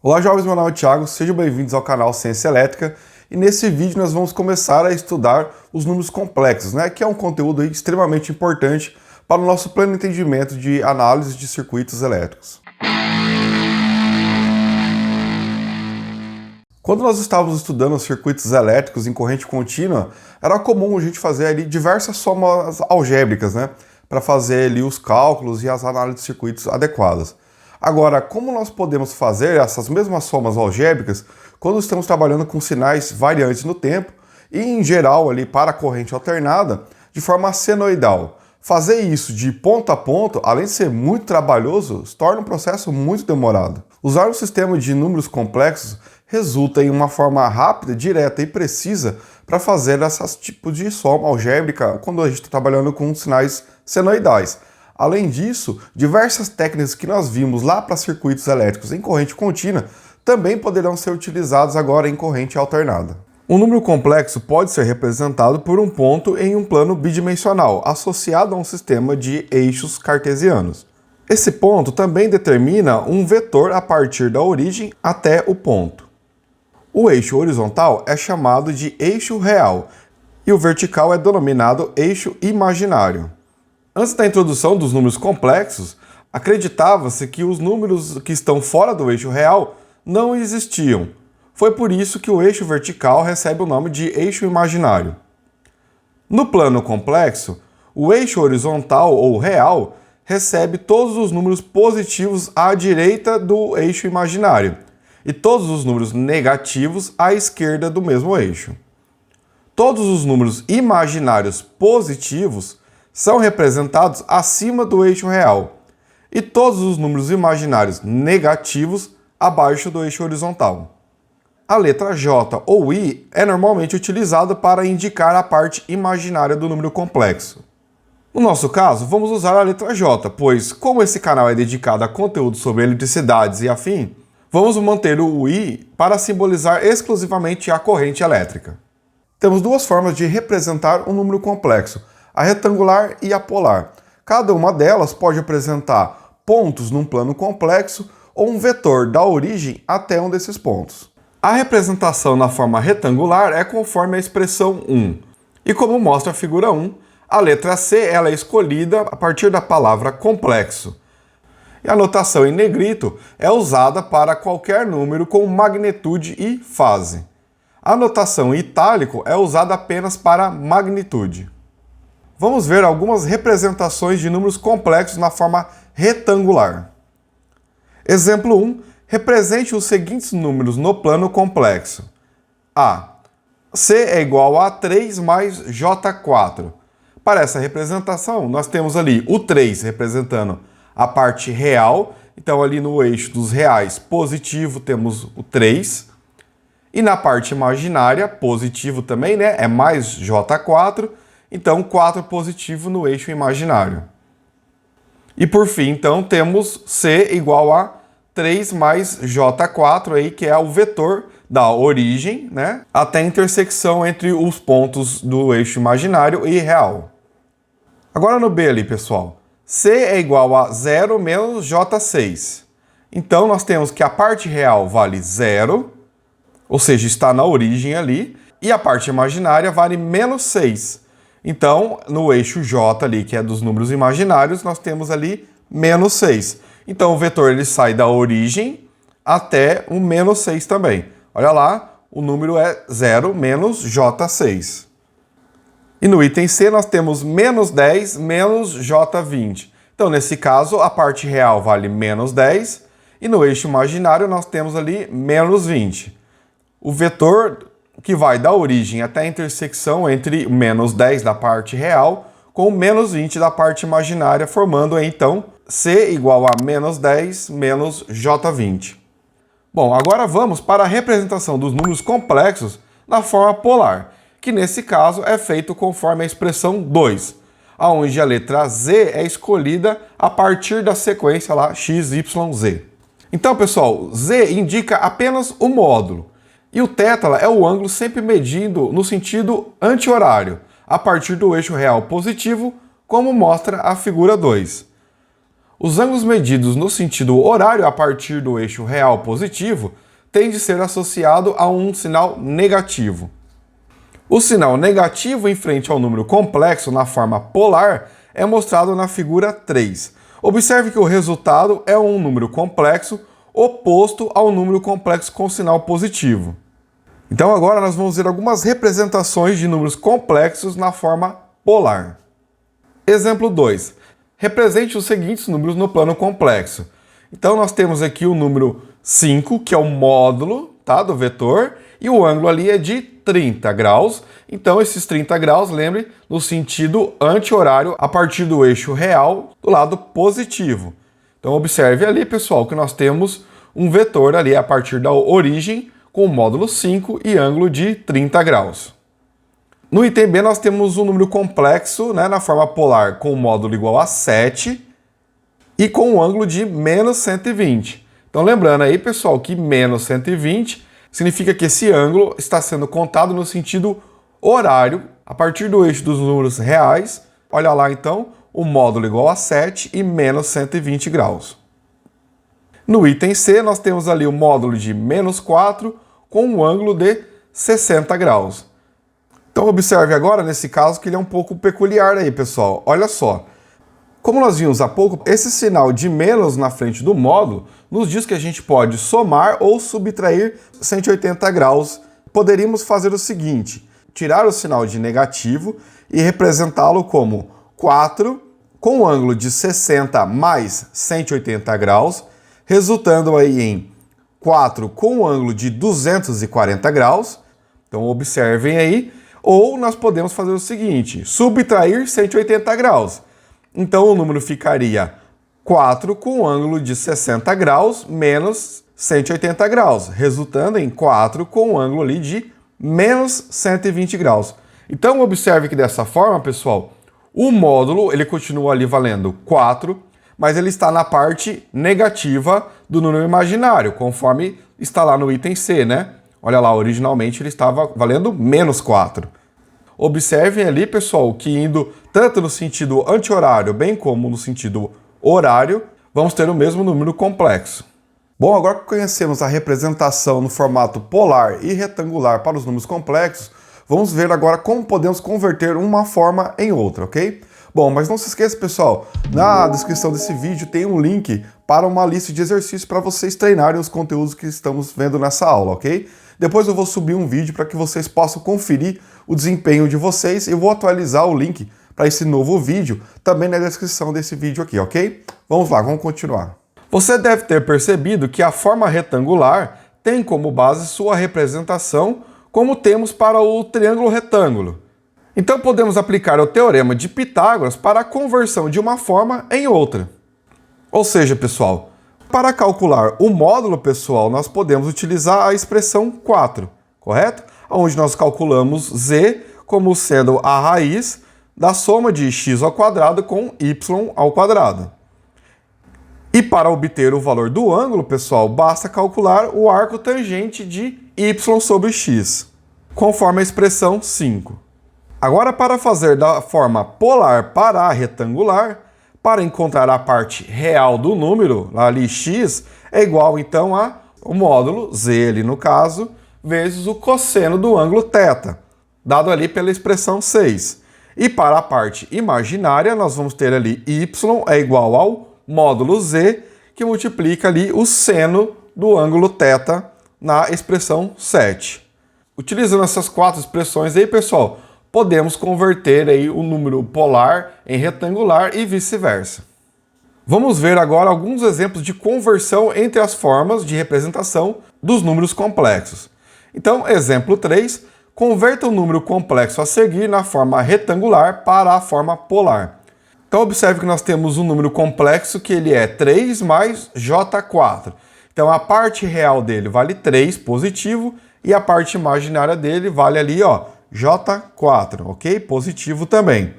Olá jovens, meu nome é Thiago, sejam bem-vindos ao canal Ciência Elétrica e nesse vídeo nós vamos começar a estudar os números complexos, que é um conteúdo extremamente importante para o nosso pleno entendimento de análise de circuitos elétricos. Quando nós estávamos estudando os circuitos elétricos em corrente contínua, era comum a gente fazer ali diversas somas algébricas, para fazer ali os cálculos e as análises de circuitos adequadas. Agora, como nós podemos fazer essas mesmas somas algébricas quando estamos trabalhando com sinais variantes no tempo e, em geral, ali para a corrente alternada, de forma senoidal? Fazer isso de ponto a ponto, além de ser muito trabalhoso, se torna um processo muito demorado. Usar um sistema de números complexos resulta em uma forma rápida, direta e precisa para fazer esses tipos de soma algébrica quando a gente está trabalhando com sinais senoidais. Além disso, diversas técnicas que nós vimos lá para circuitos elétricos em corrente contínua também poderão ser utilizadas agora em corrente alternada. Um número complexo pode ser representado por um ponto em um plano bidimensional, associado a um sistema de eixos cartesianos. Esse ponto também determina um vetor a partir da origem até o ponto. O eixo horizontal é chamado de eixo real e o vertical é denominado eixo imaginário. Antes da introdução dos números complexos, acreditava-se que os números que estão fora do eixo real não existiam. Foi por isso que o eixo vertical recebe o nome de eixo imaginário. No plano complexo, o eixo horizontal ou real recebe todos os números positivos à direita do eixo imaginário e todos os números negativos à esquerda do mesmo eixo. Todos os números imaginários positivos são representados acima do eixo real e todos os números imaginários negativos abaixo do eixo horizontal. A letra J ou I é normalmente utilizada para indicar a parte imaginária do número complexo. No nosso caso, vamos usar a letra J, pois como esse canal é dedicado a conteúdo sobre eletricidades e afim, vamos manter o I para simbolizar exclusivamente a corrente elétrica. Temos duas formas de representar um número complexo, a retangular e a polar. Cada uma delas pode apresentar pontos num plano complexo ou um vetor da origem até um desses pontos. A representação na forma retangular é conforme a expressão 1. E como mostra a figura 1, a letra C ela é escolhida a partir da palavra complexo. E a notação em negrito é usada para qualquer número com magnitude e fase. A notação em itálico é usada apenas para magnitude. Vamos ver algumas representações de números complexos na forma retangular. Exemplo 1. Represente os seguintes números no plano complexo. A. C é igual a 3 mais J4. Para essa representação, nós temos ali o 3 representando a parte real. Então, ali no eixo dos reais positivo, temos o 3. E na parte imaginária, positivo também, é mais J4. Então, 4 positivo no eixo imaginário. E por fim, então, temos C igual a 3 mais J4, aí, que é o vetor da origem, até a intersecção entre os pontos do eixo imaginário e real. Agora no B ali, pessoal. C é igual a 0 menos J6. Então, nós temos que a parte real vale 0, ou seja, está na origem ali, e a parte imaginária vale menos 6. Então, no eixo J ali, que é dos números imaginários, nós temos ali menos 6. Então, o vetor ele sai da origem até o menos 6 também. Olha lá, o número é 0 menos J6. E no item C nós temos menos 10 menos J20. Então, nesse caso, a parte real vale menos 10 e no eixo imaginário nós temos ali menos 20. O vetor que vai da origem até a intersecção entre menos 10 da parte real com menos 20 da parte imaginária, formando então C igual a menos 10 menos J20. Bom, agora vamos para a representação dos números complexos na forma polar, que nesse caso é feito conforme a expressão 2, onde a letra Z é escolhida a partir da sequência lá x, y, z. Então, pessoal, Z indica apenas o módulo. E o θ é o ângulo sempre medindo no sentido anti-horário, a partir do eixo real positivo, como mostra a figura 2. Os ângulos medidos no sentido horário a partir do eixo real positivo têm de ser associado a um sinal negativo. O sinal negativo em frente ao número complexo na forma polar é mostrado na figura 3. Observe que o resultado é um número complexo oposto ao número complexo com sinal positivo. Então agora nós vamos ver algumas representações de números complexos na forma polar. Exemplo 2. Represente os seguintes números no plano complexo. Então nós temos aqui o número 5, que é o módulo, tá, do vetor, e o ângulo ali é de 30 graus. Então esses 30 graus, lembre, no sentido anti-horário a partir do eixo real do lado positivo. Então observe ali, pessoal, que nós temos um vetor ali a partir da origem com módulo 5 e ângulo de 30 graus. No item B nós temos um número complexo, né, na forma polar com módulo igual a 7 e com um ângulo de menos 120. Então lembrando aí, pessoal, que menos 120 significa que esse ângulo está sendo contado no sentido horário a partir do eixo dos números reais. Olha lá então, o módulo igual a 7 e menos 120 graus. No item C nós temos ali o módulo de menos 4 com um ângulo de 60 graus. Então observe agora nesse caso que ele é um pouco peculiar aí, pessoal. Olha só. Como nós vimos há pouco, esse sinal de menos na frente do módulo nos diz que a gente pode somar ou subtrair 180 graus. Poderíamos fazer o seguinte, tirar o sinal de negativo e representá-lo como 4 com um ângulo de 60 mais 180 graus, resultando aí em 4 com um ângulo de 240 graus. Então observem aí. Ou nós podemos fazer o seguinte, subtrair 180 graus. Então o número ficaria 4 com ângulo de 60 graus menos 180 graus, resultando em 4 com ângulo ali de menos 120 graus. Então observe que dessa forma, pessoal, o módulo ele continua ali valendo 4, mas ele está na parte negativa do número imaginário, conforme está lá no item C, né? Olha lá, originalmente ele estava valendo menos 4. Observem ali, pessoal, que indo tanto no sentido anti-horário, bem como no sentido horário, vamos ter o mesmo número complexo. Bom, agora que conhecemos a representação no formato polar e retangular para os números complexos, vamos ver agora como podemos converter uma forma em outra, ok? Bom, mas não se esqueça, pessoal, na descrição desse vídeo tem um link para uma lista de exercícios para vocês treinarem os conteúdos que estamos vendo nessa aula, ok? Depois eu vou subir um vídeo para que vocês possam conferir o desempenho de vocês e eu vou atualizar o link para esse novo vídeo também na descrição desse vídeo aqui, ok? Vamos lá, vamos continuar. Você deve ter percebido que a forma retangular tem como base sua representação como temos para o triângulo retângulo. Então podemos aplicar o teorema de Pitágoras para a conversão de uma forma em outra. Ou seja, pessoal, para calcular o módulo, pessoal, nós podemos utilizar a expressão 4, correto? Onde nós calculamos z como sendo a raiz da soma de x ao quadrado com y ao quadrado. E para obter o valor do ângulo, pessoal, basta calcular o arco tangente de y sobre x, conforme a expressão 5. Agora, para fazer da forma polar para a retangular, para encontrar a parte real do número, lá ali x, é igual então a o módulo, z ali no caso, vezes o cosseno do ângulo θ, dado ali pela expressão 6. E para a parte imaginária, nós vamos ter ali y é igual ao módulo z, que multiplica ali o seno do ângulo θ na expressão 7. Utilizando essas quatro expressões aí, pessoal, podemos converter aí o número polar em retangular e vice-versa. Vamos ver agora alguns exemplos de conversão entre as formas de representação dos números complexos. Então, exemplo 3, converta o número complexo a seguir na forma retangular para a forma polar. Então, observe que nós temos um número complexo que ele é 3 mais J4. Então, a parte real dele vale 3 positivo e a parte imaginária dele vale ali, ó, J4, ok? Positivo também.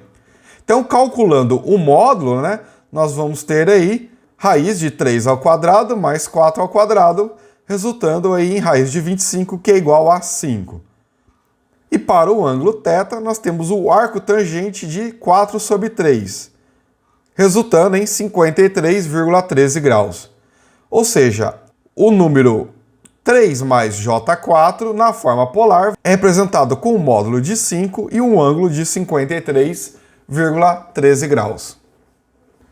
Então, calculando o módulo, né, nós vamos ter aí raiz de 3 ao quadrado mais 4 ao quadrado, resultando aí em raiz de 25, que é igual a 5. E para o ângulo θ, nós temos o arco tangente de 4 sobre 3, resultando em 53,13 graus. Ou seja, o número 3 mais J4 na forma polar é representado com um módulo de 5 e um ângulo de 53,13 graus.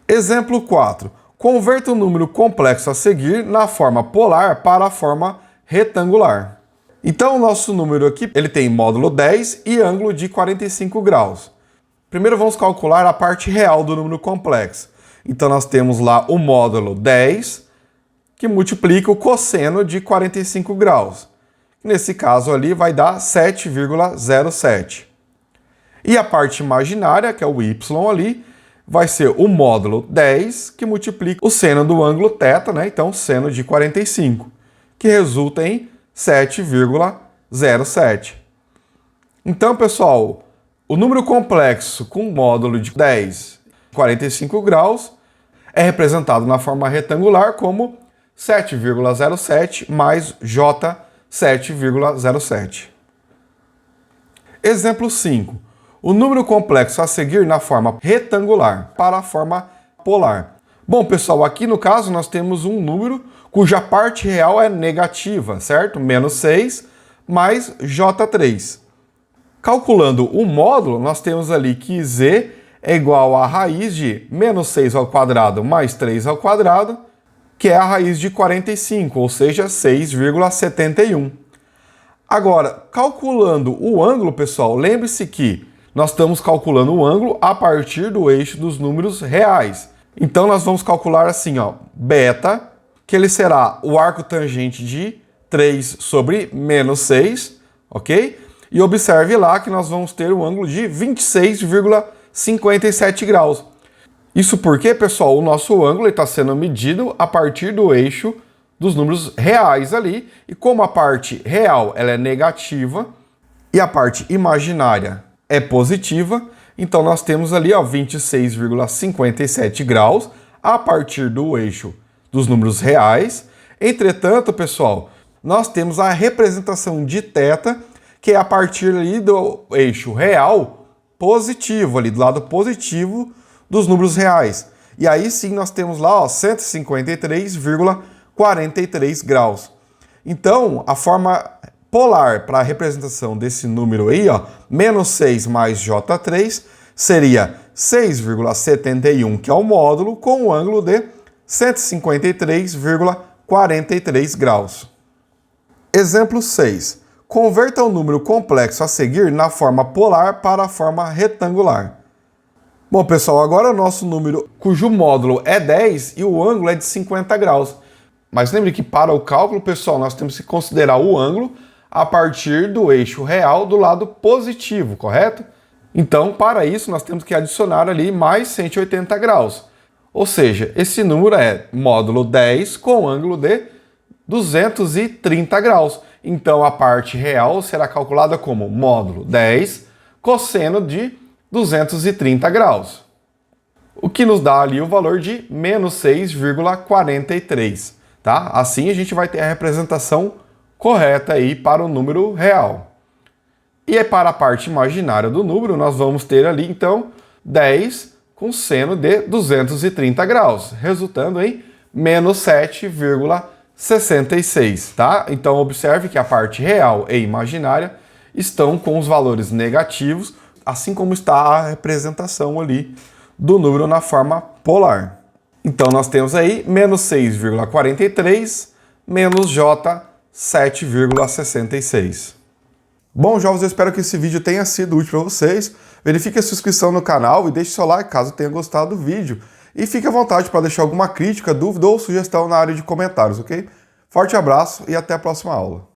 Exemplo 4. Converta o número complexo a seguir na forma polar para a forma retangular. Então o nosso número aqui ele tem módulo 10 e ângulo de 45 graus. Primeiro vamos calcular a parte real do número complexo. Então nós temos lá o módulo 10 que multiplica o cosseno de 45 graus. Nesse caso ali vai dar 7,07. E a parte imaginária, que é o y ali, vai ser o módulo 10, que multiplica o seno do ângulo θ, né? Então, seno de 45, que resulta em 7,07. Então, pessoal, o número complexo com módulo de 10 e 45 graus é representado na forma retangular como 7,07 mais J 7,07. Exemplo 5. O número complexo a seguir na forma retangular para a forma polar. Bom, pessoal, aqui no caso nós temos um número cuja parte real é negativa, certo? Menos 6 mais J3. Calculando o módulo, nós temos ali que Z é igual à raiz de menos 6 ao quadrado mais 3 ao quadrado, que é a raiz de 45, ou seja, 6,71. Agora, calculando o ângulo, pessoal, lembre-se que nós estamos calculando o ângulo a partir do eixo dos números reais. Então, nós vamos calcular assim, ó, beta, que ele será o arco tangente de 3 sobre menos 6, ok? E observe lá que nós vamos ter um ângulo de 26,57 graus. Isso porque, pessoal, o nosso ângulo está sendo medido a partir do eixo dos números reais ali. E como a parte real ela é negativa e a parte imaginária é positiva, então nós temos ali 26,57 graus a partir do eixo dos números reais. Entretanto, pessoal, nós temos a representação de θ, que é a partir ali do eixo real positivo, ali do lado positivo dos números reais. E aí sim nós temos lá 153,43 graus. Então, a forma polar para a representação desse número aí, menos 6 mais J3, seria 6,71, que é o módulo, com um ângulo de 153,43 graus. Exemplo 6. Converta o número complexo a seguir na forma polar para a forma retangular. Bom, pessoal, agora o nosso número cujo módulo é 10 e o ângulo é de 50 graus. Mas lembre que para o cálculo, pessoal, nós temos que considerar o ângulo a partir do eixo real do lado positivo, correto? Então, para isso, nós temos que adicionar ali mais 180 graus. Ou seja, esse número é módulo 10 com ângulo de 230 graus. Então, a parte real será calculada como módulo 10 cosseno de 230 graus. O que nos dá ali o valor de menos 6,43. Tá? Assim, a gente vai ter a representação correta aí para o número real. E para a parte imaginária do número, nós vamos ter ali, então, 10 com seno de 230 graus, resultando em menos 7,66, tá? Então, observe que a parte real e imaginária estão com os valores negativos, assim como está a representação ali do número na forma polar. Então, nós temos aí menos 6,43 menos J 7,66. Bom, jovens, eu espero que esse vídeo tenha sido útil para vocês. Verifique a sua inscrição no canal e deixe seu like caso tenha gostado do vídeo. E fique à vontade para deixar alguma crítica, dúvida ou sugestão na área de comentários, ok? Forte abraço e até a próxima aula.